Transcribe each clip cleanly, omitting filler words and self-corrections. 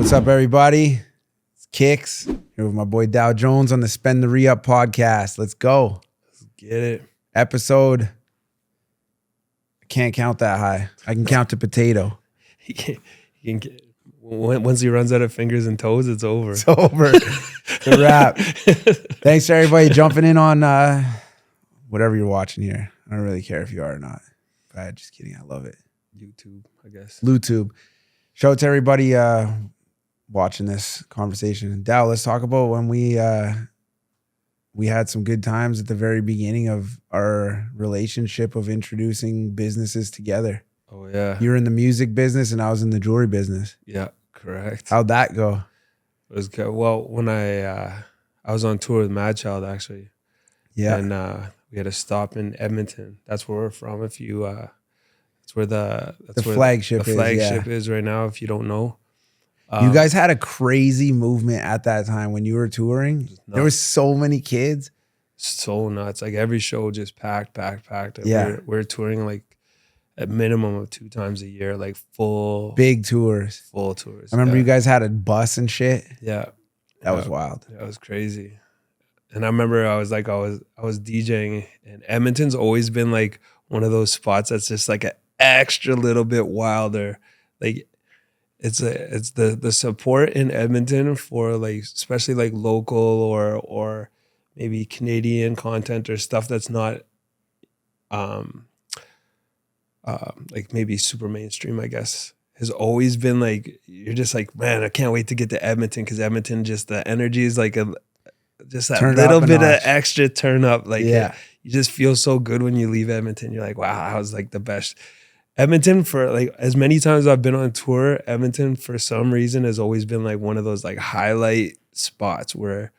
What's up, everybody? It's Kiks here with my boy Dow Jones on the Spend The Reup Podcast. Let's go. Let's get it. Episode. I can't count that high. I can count to potato. Once he runs out of fingers and toes, it's over. It's over. It's a wrap. Thanks to everybody jumping in on whatever you're watching here. I don't really care if you are or not. But just kidding. I love it. YouTube, I guess. YouTube. Shout out to everybody watching this conversation. Dow, let's talk about when we had some good times at the very beginning of our relationship of introducing businesses together. Oh, yeah. You were in the music business and I was in the jewelry business. Yeah, correct. How'd that go? It was good. Well, when I was on tour with Madchild, actually. Yeah. And we had a stop in Edmonton. That's where we're from. If you, that's where the flagship is right now, if you don't know. You guys had a crazy movement at that time when you were touring. There was so many kids. So nuts. Like every show just packed. Yeah. We're touring like a minimum of 2 times a year, like big tours. Full tours. I remember you guys had a bus and shit. Yeah. That was wild. That was crazy. And I remember I was DJing, and Edmonton's always been like one of those spots that's just like an extra little bit wilder. Like it's the support in Edmonton for like, especially like local or maybe Canadian content or stuff that's not like maybe super mainstream, I guess, has always been like, you're just like, man, I can't wait to get to Edmonton, because Edmonton, just the energy is like just that little bit of extra turn up. Like, yeah, you just feel so good when you leave Edmonton. You're like, wow, I was like the best. Edmonton, for like as many times I've been on tour, Edmonton for some reason has always been like one of those like highlight spots where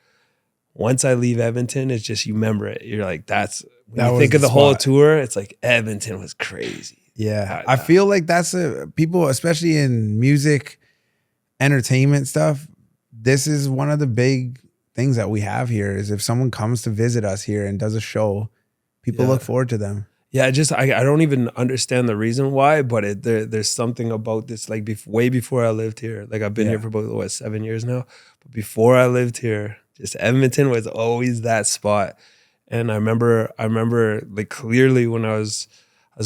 once I leave Edmonton, it's just, you remember it. You're like, when you think of the whole tour, it's like Edmonton was crazy. Yeah. I feel like that's people, especially in music, entertainment stuff, this is one of the big things that we have here, is if someone comes to visit us here and does a show, people look forward to them. Yeah, I don't even understand the reason why, but there's something about this, like way before I lived here. Like I've been here for about 7 years now. But before I lived here, just Edmonton was always that spot. And I remember like clearly when I was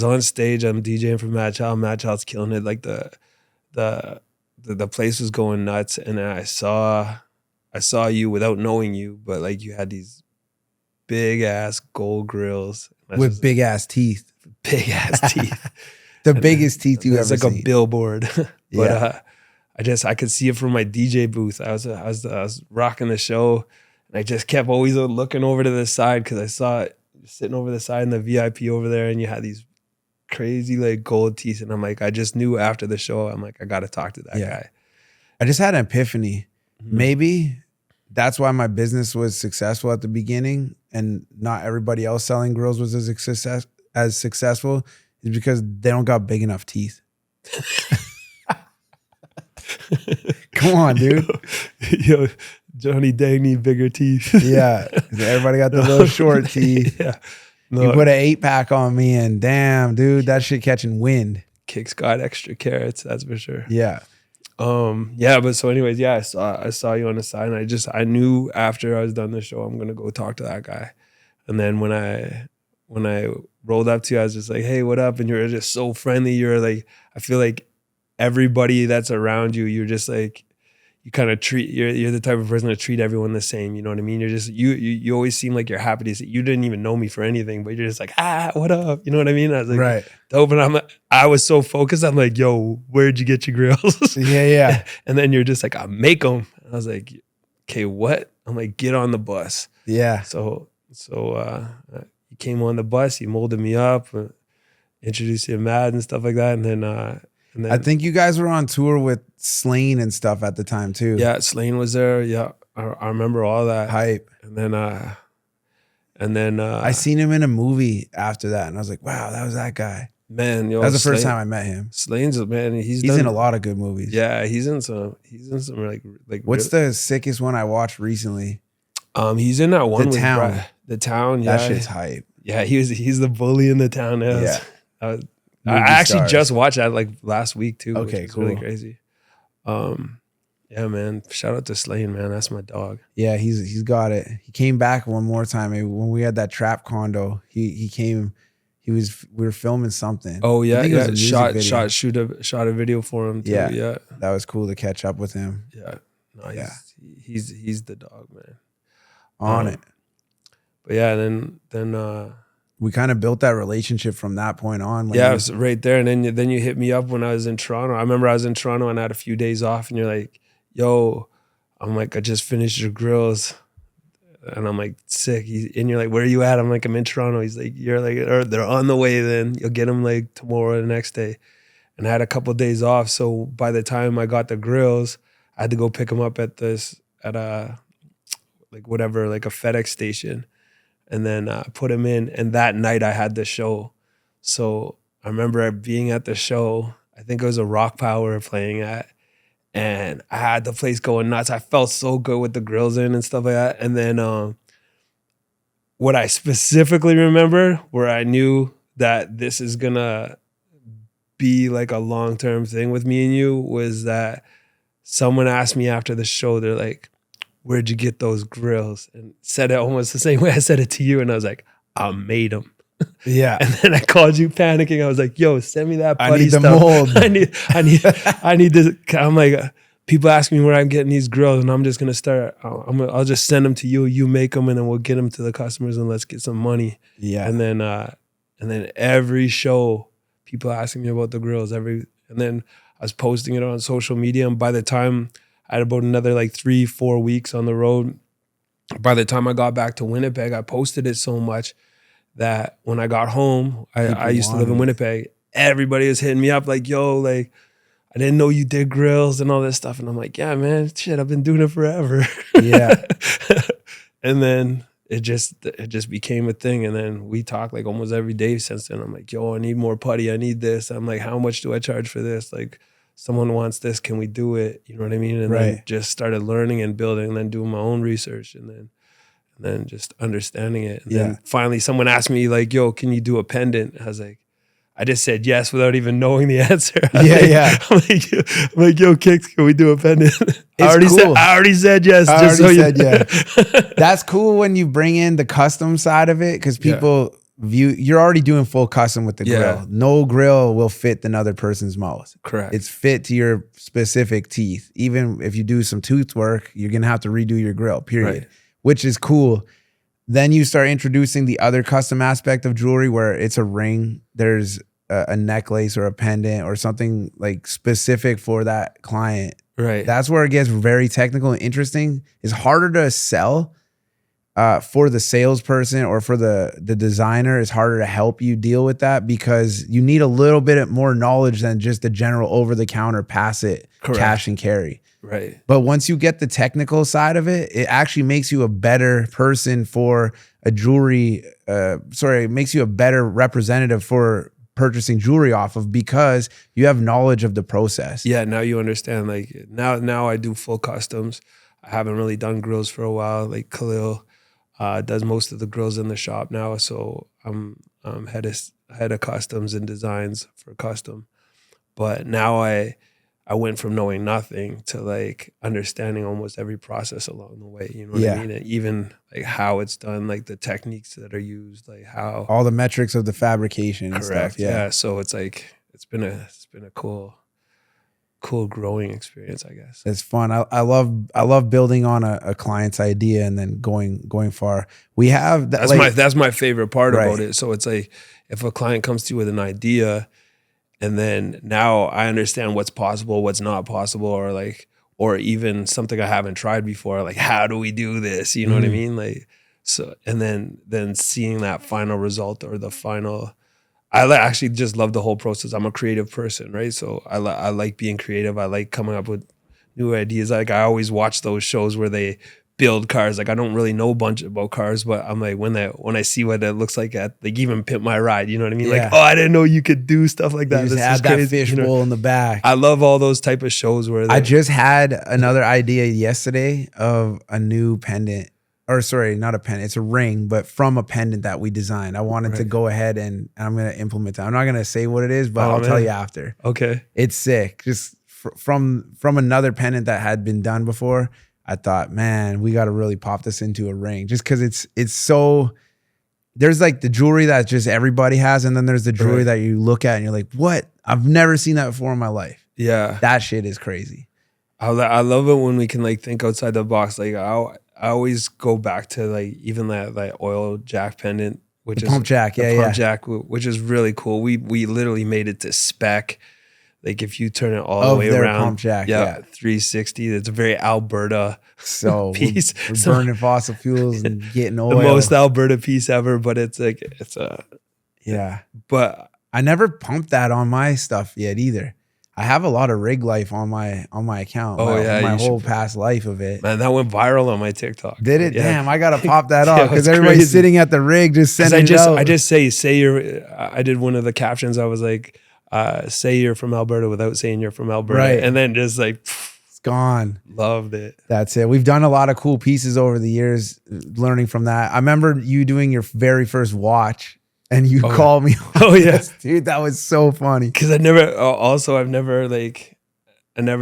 on stage, I'm DJing for Madchild. Madchild's killing it. Like the place was going nuts, and then I saw you without knowing you, but like you had these big ass gold grills with big ass teeth. Big ass teeth. The biggest teeth you ever seen. It's like a billboard. But I could see it from my DJ booth. I was rocking the show, and I just kept always looking over to the side, because I saw it sitting over the side in the VIP over there, and you had these crazy like gold teeth. And I'm like, I just knew after the show, I'm like, I got to talk to that guy. I just had an ephany. Mm-hmm. Maybe that's why my business was successful at the beginning, and not everybody else selling grills was as successful, is because they don't got big enough teeth. Come on, dude. Yo, Johnny Dang need bigger teeth. Yeah, everybody got the little short teeth. Yeah. No. You put an 8-pack on me, and damn, dude, that shit catching wind. Kiks got extra carrots, that's for sure. Yeah. But so anyways, I saw you on the side, and I knew after I was done the show, I'm gonna go talk to that guy. And then when I rolled up to you, I was just like, hey, what up? And you were just so friendly. You're like, I feel like everybody that's around you, you're just like, you kind of you're the type of person to treat everyone the same. You know what I mean? You're just, you always seem like you're happy to see. You didn't even know me for anything, but you're just like, what up? You know what I mean? I was like, right. Dope. And I was so focused. I'm like, yo, where'd you get your grills? Yeah. And then you're just like, I make them. And I was like, okay, what? I'm like, get on the bus. Yeah. So you came on the bus, you molded me up, introduced you to Mad and stuff like that. And then I think you guys were on tour with Slane and stuff at the time too. Yeah, Slane was there. Yeah, I remember all that. Hype. And then I seen him in a movie after that, and I was like, wow, that was that guy. Man, yo, that was the first time I met him. Slane's man. He's in a lot of good movies. Yeah, he's in some like. What's the sickest one I watched recently? He's in that one The Town. The Town. Yeah, that shit's hype. Yeah, he's the bully in The Town. Yeah. I actually just watched that like last week too. Okay, which is cool. Really crazy. Yeah, man. Shout out to Slane, man. That's my dog. Yeah, he's got it. He came back one more time when we had that trap condo. He came. We were filming something. Oh yeah, I think yeah. it was a music video. Shot a video for him too. Yeah, that was cool to catch up with him. Yeah, no, he's the dog, man. On it. But yeah, then we kind of built that relationship from that point on. It was right there, and then you hit me up when I was in Toronto. I remember I was in Toronto and I had a few days off, and you're like, "Yo," I'm like, "I just finished your Grillz." And I'm like, sick. And you're like, where are you at? I'm like, I'm in Toronto. He's like, you're like, or they're on the way then. You'll get them like tomorrow or the next day. And I had a couple of days off. So by the time I got the Grillz, I had to go pick them up at a FedEx station. And then put them in. And that night I had the show. So I remember being at the show. I think it was a Rock Power playing at. And I had the place going nuts. I felt so good with the Grillz in and stuff like that. And then what I specifically remember, where I knew that this is gonna be like a long-term thing with me and you, was that someone asked me after the show, they're like, "Where'd you get those Grillz?" And said it almost the same way I said it to you. And I was like, "I made them." Yeah. And then I called you panicking. I was like, "Yo, send me that putty I need the stuff. mold. I need this." I'm like, people ask me where I'm getting these Grillz, and I'm just gonna start. I'll just send them to you. You make them, and then we'll get them to the customers, and let's get some money. Yeah. And then every show, people asking me about the Grillz. And then I was posting it on social media, and by the time I had about another like 3-4 weeks on the road, by the time I got back to Winnipeg, I posted it so much that when I got home, I used to live in Winnipeg. Everybody was hitting me up like, "Yo, like, I didn't know you did Grillz and all this stuff." And I'm like, "Yeah, man, shit, I've been doing it forever." Yeah. And then it just became a thing. And then we talk like almost every day since then. I'm like, "Yo, I need more putty. I need this." I'm like, "How much do I charge for this? Like, someone wants this. Can we do it?" You know what I mean? And then just started learning and building and then doing my own research and then just understanding it. And then finally someone asked me like, "Yo, can you do a pendant?" I was like, I just said yes without even knowing the answer. I'm like, "Yo, Kiks, can we do a pendant?" I already said yes. That's cool when you bring in the custom side of it, because people you're already doing full custom with the grill. No grill will fit another person's mouth. Correct. It's fit to your specific teeth. Even if you do some tooth work, you're gonna have to redo your grill, period. Right. Which is cool. Then you start introducing the other custom aspect of jewelry where it's a ring, there's a necklace or a pendant or something like specific for that client. Right. That's where it gets very technical and interesting. It's harder to sell for the salesperson or for the designer. It's harder to help you deal with that because you need a little bit more knowledge than just the general over-the-counter pass it, cash and carry. Right. But once you get the technical side of it, it actually makes you a better person for a jewelry. It makes you a better representative for purchasing jewelry off of because you have knowledge of the process. Yeah. Now you understand. Like now I do full customs. I haven't really done Grillz for a while. Like Khalil does most of the Grillz in the shop now. So I'm head of customs and designs for custom. But now I went from knowing nothing to like understanding almost every process along the way. You know what I mean? And even like how it's done, like the techniques that are used, like how all the metrics of the fabrication and stuff. Yeah. So it's like it's been a cool growing experience, I guess. It's fun. I love building on a client's idea and then going far. We have that's my favorite part about it. So it's like if a client comes to you with an idea, and then now I understand what's possible, what's not possible, or even something I haven't tried before. Like, how do we do this? You know what I mean? Like, so, and then seeing that final result or the final, I actually just love the whole process. I'm a creative person, right? So I like being creative. I like coming up with new ideas. Like I always watch those shows where they build cars. Like I don't really know a bunch about cars, but I'm like when I see what it looks like at like even Pimp My Ride, you know what I mean? Yeah. Like, oh, I didn't know you could do stuff like that. You just add that fishbowl in the back. I love all those type of shows where I just had another idea yesterday of a new pendant. Or sorry, not a pendant. It's a ring, but from a pendant that we designed. I wanted to go ahead and I'm going to implement that. I'm not going to say what it is, but I'll tell you after. Okay. It's sick. Just from another pendant that had been done before, I thought, man, we got to really pop this into a ring, just because it's so. There's like the jewelry that just everybody has, and then there's the jewelry that you look at and you're like, what? I've never seen that before in my life. Yeah, that shit is crazy. I love it when we can like think outside the box. Like I always go back to like even that oil jack pendant, which the is pump jack, pump jack, which is really cool. We literally made it to spec. Like if you turn it all the way around, pump jack, 360. It's a very Alberta piece. We're burning fossil fuels and getting oil. The most Alberta piece ever, but it's like But I never pumped that on my stuff yet either. I have a lot of rig life on my account. My whole past life of it. Man, that went viral on my TikTok. Did it? Yeah. Damn, I gotta pop that off because everybody's crazy. Sitting at the rig just sending it out. I just say you're. I did one of the captions. I was like, say you're from Alberta without saying you're from Alberta, right? And then just like it's gone. Loved it. That's it. We've done a lot of cool pieces over the years, learning from that. I remember you doing your very first watch. And you called me. Oh yeah, dude, that was so funny. Because I've never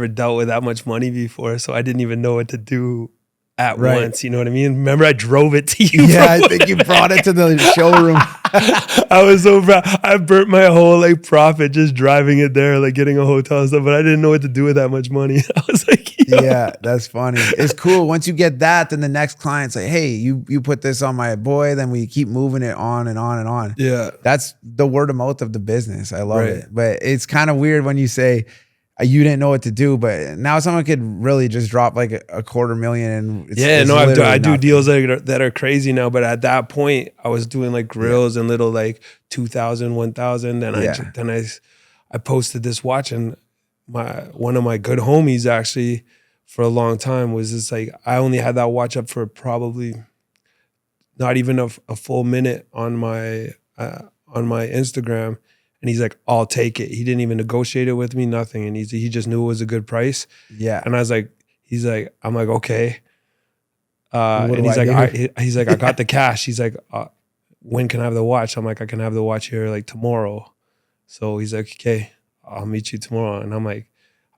dealt with that much money before, so I didn't even know what to do at once. You know what I mean? Remember, I drove it to you. Yeah, I think you brought it to the showroom. I was so proud. I burnt my whole like profit just driving it there, like getting a hotel and stuff. But I didn't know what to do with that much money. I was like, yeah, that's funny. It's cool. Once you get that, then the next client's like, hey, you put this on my boy. Then we keep moving it on and on and on. Yeah, that's the word of mouth of the business. I love it. But it's kind of weird when you say you didn't know what to do, but now someone could really just drop like a $250,000 and I do deals that are crazy now. But at that point, I was doing like Grillz and little like 2,000, 1,000. And I posted this watch, and one of my good homies actually for a long time was just like, I only had that watch up for probably not even a full minute on my Instagram. And he's like, I'll take it. He didn't even negotiate it with me, nothing. And he just knew it was a good price. Yeah. And I was like, I'm like, okay. And he's like, I got the cash. He's like, when can I have the watch? I'm like, I can have the watch here like tomorrow. So he's like, okay, I'll meet you tomorrow. And I'm like,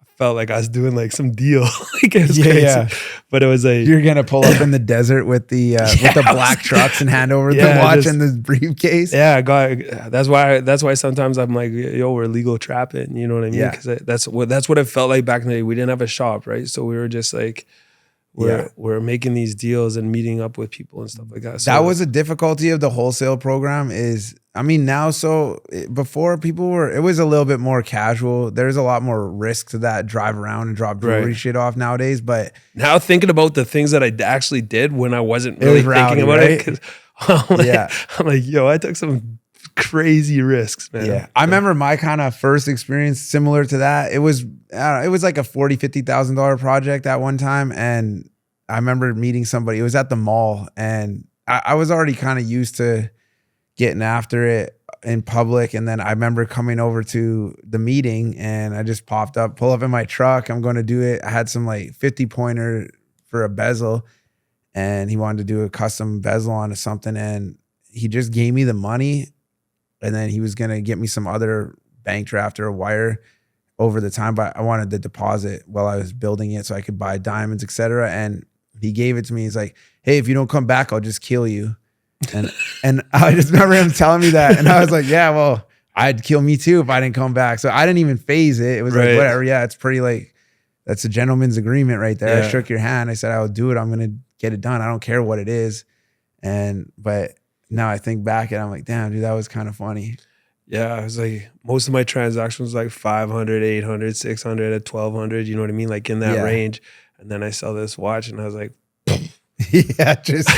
I felt like I was doing like some deal. Like it was crazy. Yeah. But it was like, you're gonna pull up in the desert with the black trucks and hand over the watch and the briefcase. Yeah, that's why sometimes I'm like, yo, we're legal trapping. You know what I mean? Yeah. Because that's what it felt like back in the day. We didn't have a shop, right? So we were just like, we're making these deals and meeting up with people and stuff like that. So that was a difficulty of the wholesale program is, I mean, now, before it was a little bit more casual. There's a lot more risk to that drive around and drop jewelry shit off nowadays. But now thinking about the things that I actually did when I wasn't really thinking about it, 'cause I'm like, yo, I took some crazy risks, man. Yeah. I remember my kind of first experience similar to that. It was like a $40,000, $50,000 project at one time. And I remember meeting somebody, it was at the mall, and I was already kind of used to getting after it in public. And then I remember coming over to the meeting, and I just pull up in my truck. I'm going to do it. I had some like 50 pointer for a bezel, and he wanted to do a custom bezel onto something. And he just gave me the money. And then he was going to get me some other bank draft or a wire over the time, but I wanted the deposit while I was building it so I could buy diamonds, etc. And he gave it to me. He's like, hey, if you don't come back, I'll just kill you. And I just remember him telling me that. And I was like, yeah, well, I'd kill me too if I didn't come back. So I didn't even phase it. It was like, whatever. Yeah, it's pretty like, that's a gentleman's agreement right there. Yeah. I shook your hand. I said, I will do it. I'm going to get it done. I don't care what it is. But now I think back and I'm like, damn, dude, that was kind of funny. Yeah, I was like, most of my transactions like 500, 800, 600, at 1,200, you know what I mean? Like in that range. And then I saw this watch and I was like, yeah, just...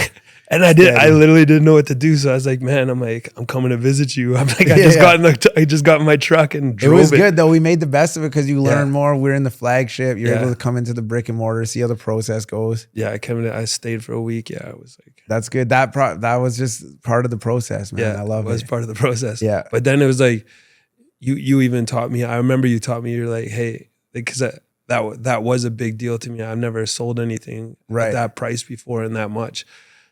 And I literally didn't know what to do. So I was like, man, I'm coming to visit you. I'm like, I just got in my truck and drove it. It was good though. We made the best of it because you learn more. We're in the flagship. You're able to come into the brick and mortar, see how the process goes. Yeah, I stayed for a week. Yeah, it was like, that's good. That was just part of the process, man. Yeah, I love it. It was part of the process. Yeah. But then it was like, you even taught me, I remember you taught me, you're like, hey, because that was a big deal to me. I've never sold anything at that price before and that much.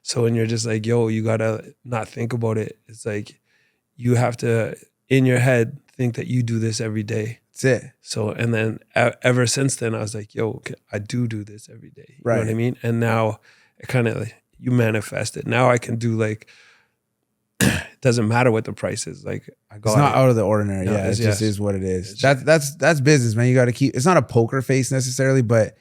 So when you're just like, yo, you gotta not think about it. It's like, you have to, in your head, think that you do this every day. That's it. So, and then ever since then, I was like, yo, I do this every day. You Right. know what I mean? And now it kind of like, you manifest it. Now I can do like, it doesn't matter what the price is. Like I got it's not out of the ordinary. No, Yeah, it just is what it is. It's That's business, man. You got to keep. It's not a poker face necessarily, but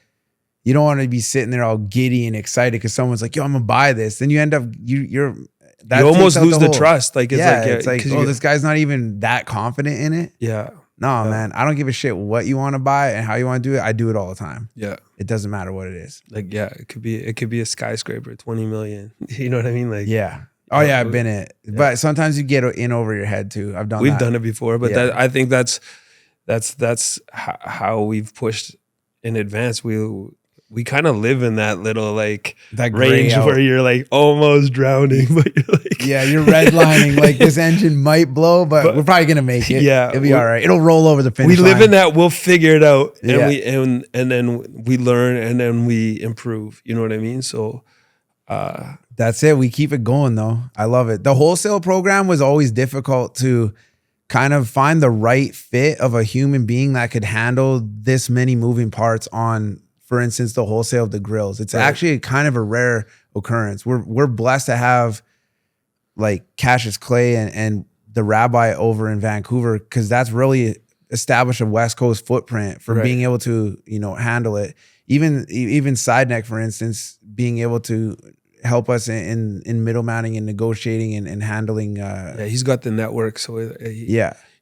you don't want to be sitting there all giddy and excited because someone's like, "Yo, I'm gonna buy this." Then you end up you almost lose the trust. Like it's like oh, this guy's not even that confident in it. Yeah. No, man. I don't give a shit what you want to buy and how you want to do it. I do it all the time. Yeah. It doesn't matter what it is. Like it could be a skyscraper, 20 million. You know what I mean? Like yeah. Oh yeah, I've been in it. Yeah. But sometimes you get in over your head too. We've done it before, but I think that's how we've pushed in advance. We kind of live in that little like that range where you're like almost drowning, but you're like you're redlining like this engine might blow, but we're probably gonna make it. Yeah, it'll be all right. It'll roll over the finish line. We live in that. We'll figure it out, and and then we learn, and then we improve. You know what I mean? So. That's it. We keep it going though. I love it. The wholesale program was always difficult to kind of find the right fit of a human being that could handle this many moving parts on, for instance, the wholesale of the Grillz. It's actually kind of a rare occurrence. We're blessed to have like Cassius Clay and the rabbi over in Vancouver because that's really established a West Coast footprint for being able to, handle it. Even Side Neck, for instance, being able to help us in middlemaning and negotiating and handling. He's got the network, so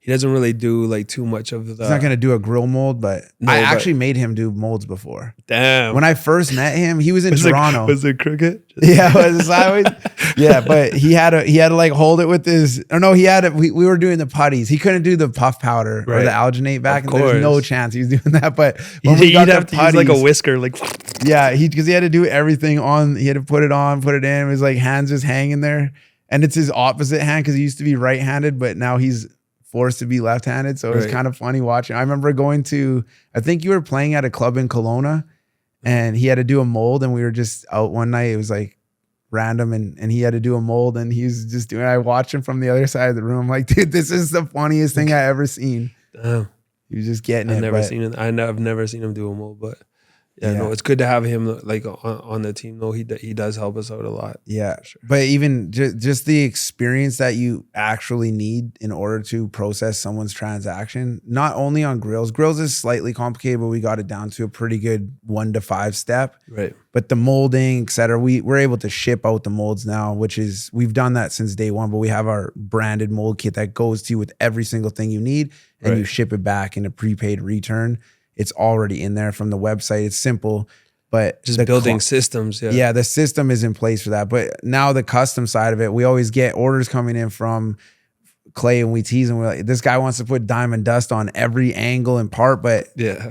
he doesn't really do like too much of the. He's not gonna do a grill mold, but I actually made him do molds before. Damn! When I first met him, he was in Toronto. Was it crooked? Yeah, was it sideways? Yeah, but he had to like hold it with his. Or no, he had it. We were doing the putties. He couldn't do the puff powder or the alginate back. And there's no chance he was doing that. But when we got the putties, use like a whisker, like. Yeah, because he had to do everything on. He had to put it on, put it in. It was like hands just hanging there, and it's his opposite hand because he used to be right-handed, but now he's forced to be left-handed. So it was kind of funny watching. I remember going to, I think you were playing at a club in Kelowna, and he had to do a mold, and we were just out one night. It was like random, and he had to do a mold, and he's just doing. I watched him from the other side of the room, like, dude, this is the funniest thing I ever seen. Damn. He was just getting I've never seen it. I've never seen him do a mold, but. Yeah, no, it's good to have him like on the team. No, he does help us out a lot. Yeah, sure. But even just the experience that you actually need in order to process someone's transaction, not only on Grillz. Grillz is slightly complicated, but we got it down to a pretty good 1 to 5 step. Right. But the molding, et cetera, we're able to ship out the molds now, which is, we've done that since day one, but we have our branded mold kit that goes to you with every single thing you need, and you ship it back in a prepaid return. It's already in there from the website. It's simple, but just building systems. Yeah, the system is in place for that. But now the custom side of it, we always get orders coming in from Clay, and we tease him. We're like, this guy wants to put diamond dust on every angle and part. But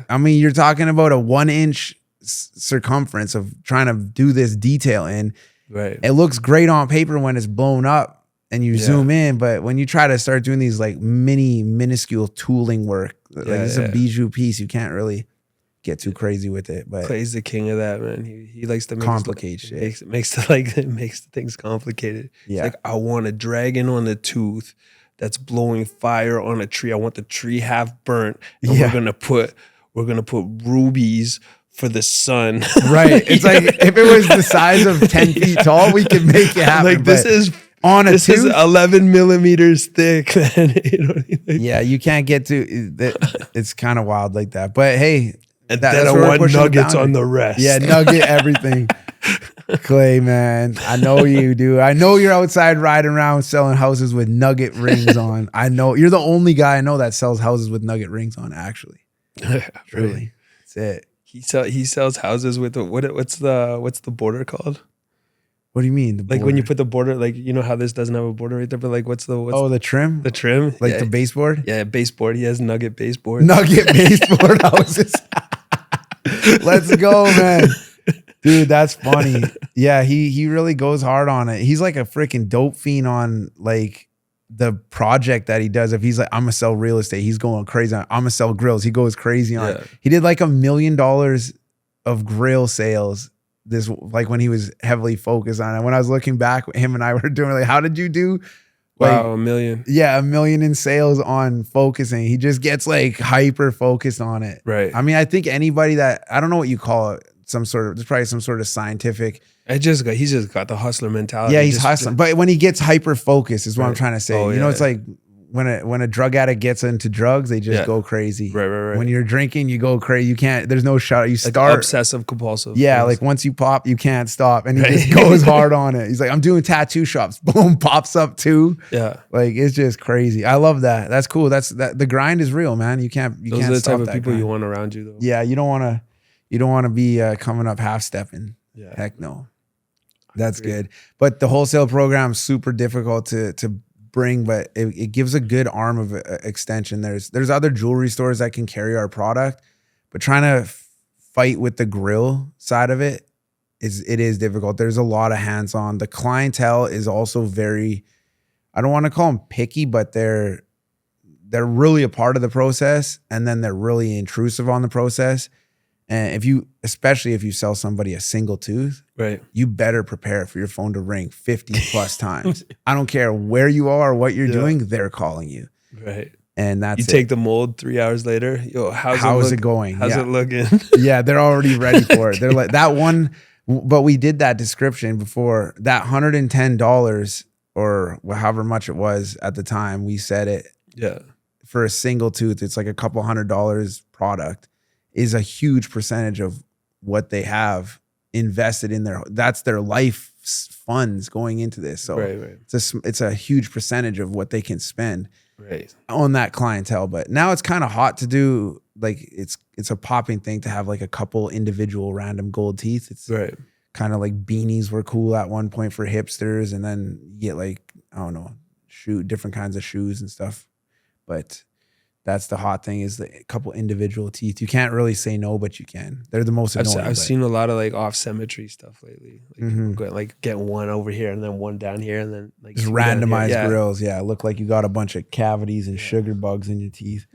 I mean, you're talking about a 1-inch circumference of trying to do this detail in. Right. It looks great on paper when it's blown up and you zoom in, but when you try to start doing these like minuscule tooling work, like it's a bijou piece, you can't really get too crazy with it. But Clay's the king of that, man. He likes to complicate shit. It makes the things complicated. Yeah. It's like, I want a dragon on the tooth that's blowing fire on a tree. I want the tree half burnt. And we're gonna put rubies for the sun. Right. It's like if it was the size of 10 feet tall, we could make it happen. Like this is 11 millimeters thick, man. You know what I mean? Like, yeah, you can't get to it's kind of wild like that. But hey, and then I want nuggets on the rest. Yeah, nugget everything. Clay, man, I know you do. I know you're outside riding around selling houses with nugget rings on. I know you're the only guy I know that sells houses with nugget rings on, actually. Truly. That's it. He sells houses with what's the border called? What do you mean? Like when you put the border, like, you know how this doesn't have a border right there, but like what's the trim? The trim? Like the baseboard? Yeah, baseboard. He has nugget baseboard. Nugget baseboard houses. Let's go, man. Dude, that's funny. Yeah, he really goes hard on it. He's like a freaking dope fiend on like the project that he does. If he's like, I'm gonna sell real estate, he's going crazy on, I'm gonna sell grills. He goes crazy on it. He did like $1 million of grill sales this, like when he was heavily focused on it. When I was looking back, him and I were doing like, how did you do Like, Wow, 1 million. Yeah, 1 million in sales on focusing. He just gets like hyper focused on it. Right. I mean, I think anybody that, I don't know what you call it, there's probably some sort of scientific. He's just got the hustler mentality. Yeah, he's hustling. But when he gets hyper focused is what I'm trying to say. Oh, you know, it's like when a drug addict gets into drugs, they just go crazy. Right. When you're drinking, you go crazy. You can't, there's no shut. You Like start obsessive compulsive. Yeah, like once you pop, you can't stop. And he just goes hard on it. He's like, I'm doing tattoo shops. Boom, pops up too. Yeah. Like it's just crazy. I love that. That's cool. The grind is real, man. You can't Those are the stop type of that people grind. you want around you though. Yeah, you don't want to be coming up half stepping. Yeah. Heck no. That's good. But the wholesale program is super difficult to bring, but it gives a good arm of extension. There's other jewelry stores that can carry our product, but trying to fight with the grill side of it is difficult. There's a lot of hands-on. The clientele is also very, I don't want to call them picky, but they're really a part of the process, and then they're really intrusive on the process. And especially if you sell somebody a single tooth, right, you better prepare for your phone to ring 50 plus times. I don't care where you are or what you're doing, they're calling you. Right. And that's you take the mold 3 hours later. Yo, how is it going? How's it looking? Yeah, they're already ready for it. They're like that one, but we did that description before. That $110 or however much it was at the time, we said it. Yeah. For a single tooth, it's like a couple $100 product. Is a huge percentage of what they have invested in that's their life funds going into this. So right. It's a huge percentage of what they can spend on that clientele. But now it's kind of hot to do, like it's a popping thing to have like a couple individual random gold teeth. It's kind of like beanies were cool at one point for hipsters, and then you get like, I don't know, different kinds of shoes and stuff. But that's the hot thing, is the couple individual teeth. You can't really say no, but you can. They're the most annoying. I've seen a lot of like off symmetry stuff lately. Like get one over here and then one down here, and then like just randomized grills. Yeah, look like you got a bunch of cavities and sugar bugs in your teeth.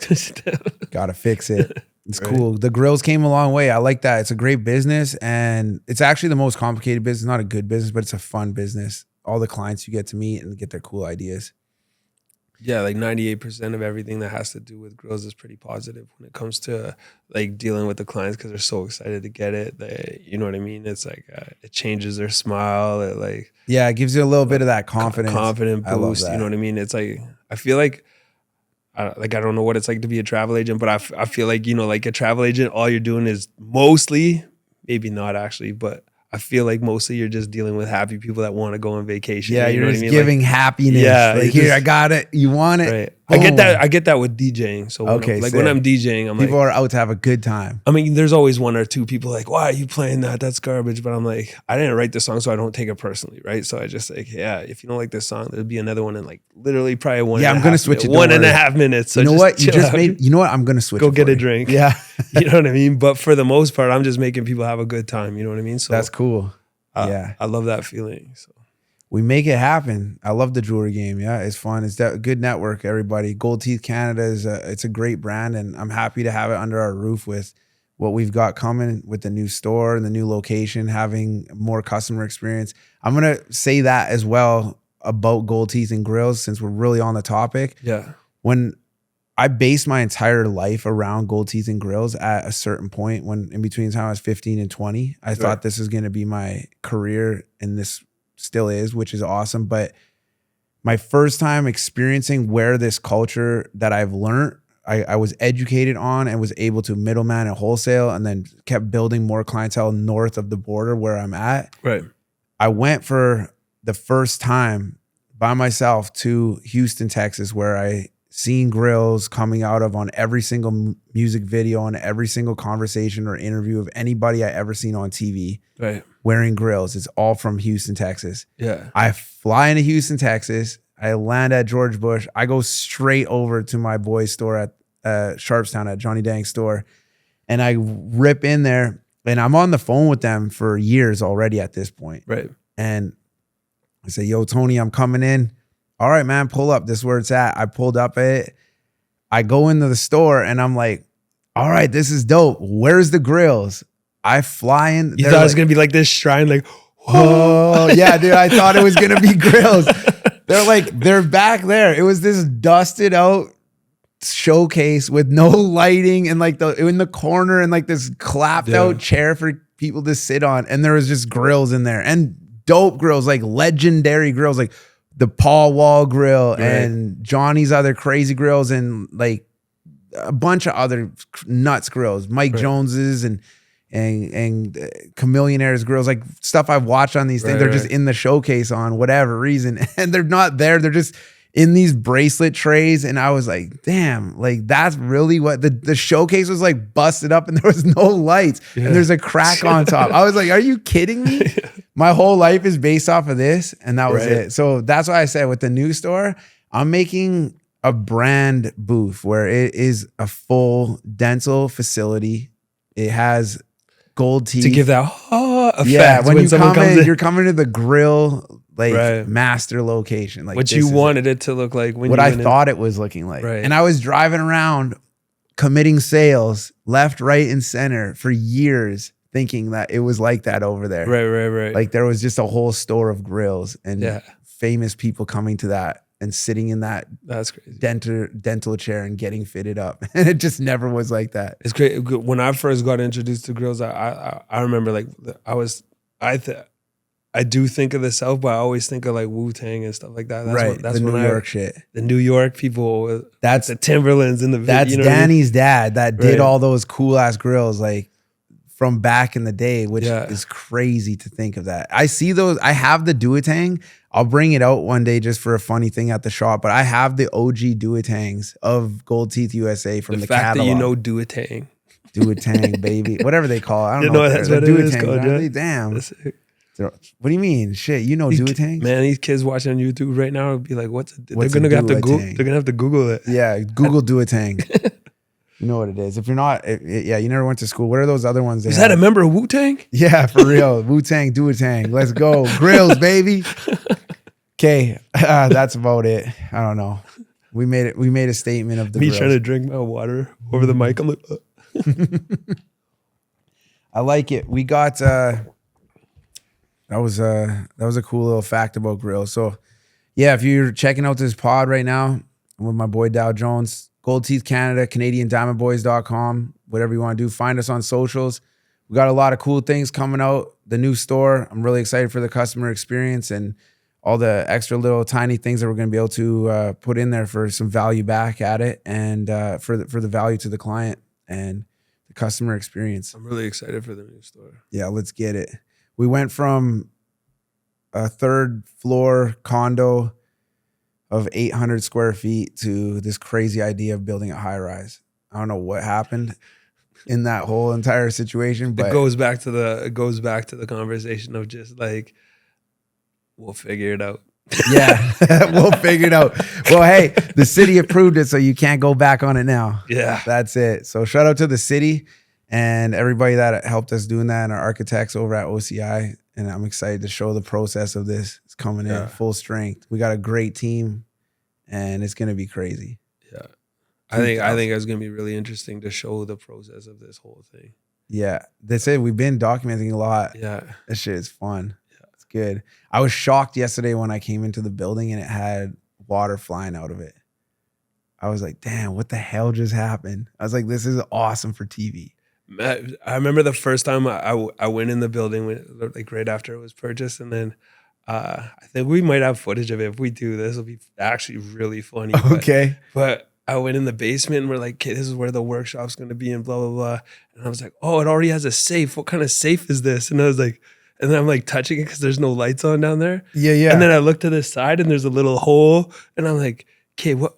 Got to fix it. It's cool. The Grillz came a long way. I like that. It's a great business, and it's actually the most complicated business. Not a good business, but it's a fun business. All the clients you get to meet and get their cool ideas. Yeah, like 98% of everything that has to do with Grillz is pretty positive when it comes to like dealing with the clients, because they're so excited to get it. You know what I mean? It's like it changes their smile. It gives you a little bit of that confident boost. You know what I mean? It's like, I feel like I don't know what it's like to be a travel agent, but I feel like, like a travel agent, all you're doing is mostly, maybe not actually, but I feel like mostly you're just dealing with happy people that want to go on vacation. Yeah, you're just giving happiness. Yeah, like, here, I got it. You want it. Right. I get that with DJing. So when I'm DJing, I'm people are out to have a good time. I mean, there's always one or two people like, why are you playing that? That's garbage. But I'm like, I didn't write this song, so I don't take it personally, right? So I just like, if you don't like this song, there'll be another one in like literally probably one. Yeah, I'm gonna switch it. 1.5 minutes. So you know what? You just made. You know what? I'm gonna switch. Go get a drink. Yeah, you know what I mean. But for the most part, I'm just making people have a good time. You know what I mean? So that's cool. I love that feeling. So we make it happen. I love the jewelry game. Yeah, it's fun. It's a good network. Everybody, Gold Teeth Canada it's a great brand, and I'm happy to have it under our roof with what we've got coming with the new store and the new location, having more customer experience. I'm gonna say that as well about Gold Teeth and Grillz, since we're really on the topic. Yeah, when I based my entire life around Gold Teeth and Grillz at a certain point, when in between the time I was 15 and 20, I thought this is going to be my career, and this still is, which is awesome. But my first time experiencing where this culture that I've learned, I was educated on and was able to middleman and wholesale, and then kept building more clientele north of the border where I'm at. Right. I went for the first time by myself to Houston, Texas, where I seen Grillz coming out of on every single music video and every single conversation or interview of anybody I ever seen on TV wearing Grillz. It's all from Houston, Texas. Yeah. I fly into Houston, Texas. I land at George Bush. I go straight over to my boy's store at Sharpstown, at Johnny Dang's store. And I rip in there, and I'm on the phone with them for years already at this point. Right. And I say, yo, Tony, I'm coming in. All right, man, pull up. This is where it's at. I pulled up it. I go into the store, and I'm like, all right, this is dope. Where's the Grillz? I fly in. You thought it was going to be like this shrine, like, Oh yeah, dude, I thought it was gonna be Grillz. They're back there. It was this dusted out showcase with no lighting and like in the corner and like this clapped out chair for people to sit on, and there was just grills in there and dope grills, like legendary grills, like the Paul Wall grill and Johnny's other crazy grills and like a bunch of other nuts grills, Mike Jones's and Chameleonaire's grills, like stuff I've watched on these things. They're just in the showcase on whatever reason, and they're not there. They're just in these bracelet trays, and I was like, damn, like that's really what the showcase was like, busted up, and there was no lights, and there's a crack on top. I was like, are you kidding me? My whole life is based off of this, and that was it. So that's why I said with the new store, I'm making a brand booth where it is a full dental facility. It has gold teeth to give that effect. Yeah, when you come in, you're coming to the grill master location, like what you wanted it to look like, when what I thought it was looking like. And I was driving around committing sales left, right, and center for years, thinking that it was like that over there. Right. Like there was just a whole store of grills and famous people coming to that and sitting in that that's crazy dental chair and getting fitted up. And it just never was like that. It's great. When I first got introduced to Grillz, I remember like I do think of the South, but I always think of like Wu-Tang and stuff like that. That's the New York shit. The New York people. That's the Timberlands and the. That's you know Danny's dad that did all those cool ass grills like from back in the day, which is crazy to think of that. I see those. I have the Duotang. I'll bring it out one day just for a funny thing at the shop. But I have the OG Duotangs of Gold Teeth USA from the catalog. The fact that you know Duotang. Duotang, baby. Whatever they call it. I don't know. That's what it is called. Damn. What do you mean? Shit, you know Duotang? Man, these kids watching on YouTube right now would be like, they're gonna have to Google it. Yeah, Google Duotang. You know what it is. If you're not, you never went to school. What are those other ones? Is that a member of Wu-Tang? Yeah, for real. Wu-Tang, Duotang. Let's go. Grillz, baby. Okay, that's about it. I don't know. We made it. We made a statement of the Me grills. Trying to drink my water over the mic. I'm like, I like it. We got that was a cool little fact about Grillz. So yeah, if you're checking out this pod right now, I'm with my boy Dow Jones, Gold Teeth Canada, CanadianDiamondBoys.com, whatever you want to do. Find us on socials. We got a lot of cool things coming out. The new store. I'm really excited for the customer experience and all the extra little tiny things that we're going to be able to put in there for some value back at it, and for the value to the client and the customer experience. I'm really excited for the new store. Yeah, let's get it. We went from a third floor condo of 800 square feet to this crazy idea of building a high rise. I don't know what happened in that whole entire situation, but it goes back to the conversation of just like, we'll figure it out. Yeah, we'll figure it out. Well, hey, the city approved it, so you can't go back on it now. Yeah, that's it. So shout out to the city and everybody that helped us doing that, and our architects over at OCI. And I'm excited to show the process of this. It's coming in full strength. We got a great team, and it's going to be crazy. Yeah, I think it's going to be really interesting to show the process of this whole thing. Yeah, that's it. We've been documenting a lot. Yeah, that shit is fun. It's good. I was shocked yesterday when I came into the building and it had water flying out of it. I was like, damn, what the hell just happened? I was like, this is awesome for TV. I remember the first time I went in the building like right after it was purchased, and then I think we might have footage of it. If we do, this will be actually really funny. Okay. But I went in the basement and we're like, okay, this is where the workshop's going to be and blah, blah, blah. And I was like, oh, it already has a safe. What kind of safe is this? And I was like, and then I'm like touching it because there's no lights on down there. Yeah. And then I look to the side and there's a little hole. And I'm like, okay, what?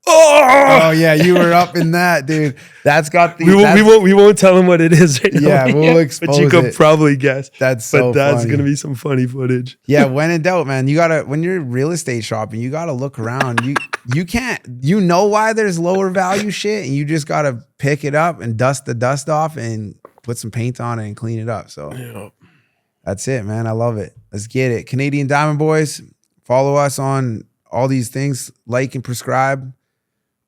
Oh yeah, you were up in that, dude. That's got the. We won't tell him what it is right now. Yeah, we'll expose it. But you could probably guess. That's gonna be some funny footage. Yeah, when in doubt, man, you gotta, when you're real estate shopping, you gotta look around. You can't, you know why there's lower value shit, and you just gotta pick it up and dust the dust off and put some paint on it and clean it up. So that's it, man. I love it. Let's get it. Canadian Diamond Boys. Follow us on all these things. Like and prescribe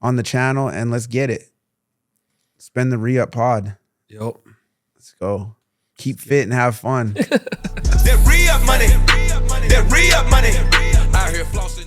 on the channel, and let's get it. Spend the Reup pod. Yep. Let's go. Keep fit and have fun. That re-up money. That re-up money. Out here flossing.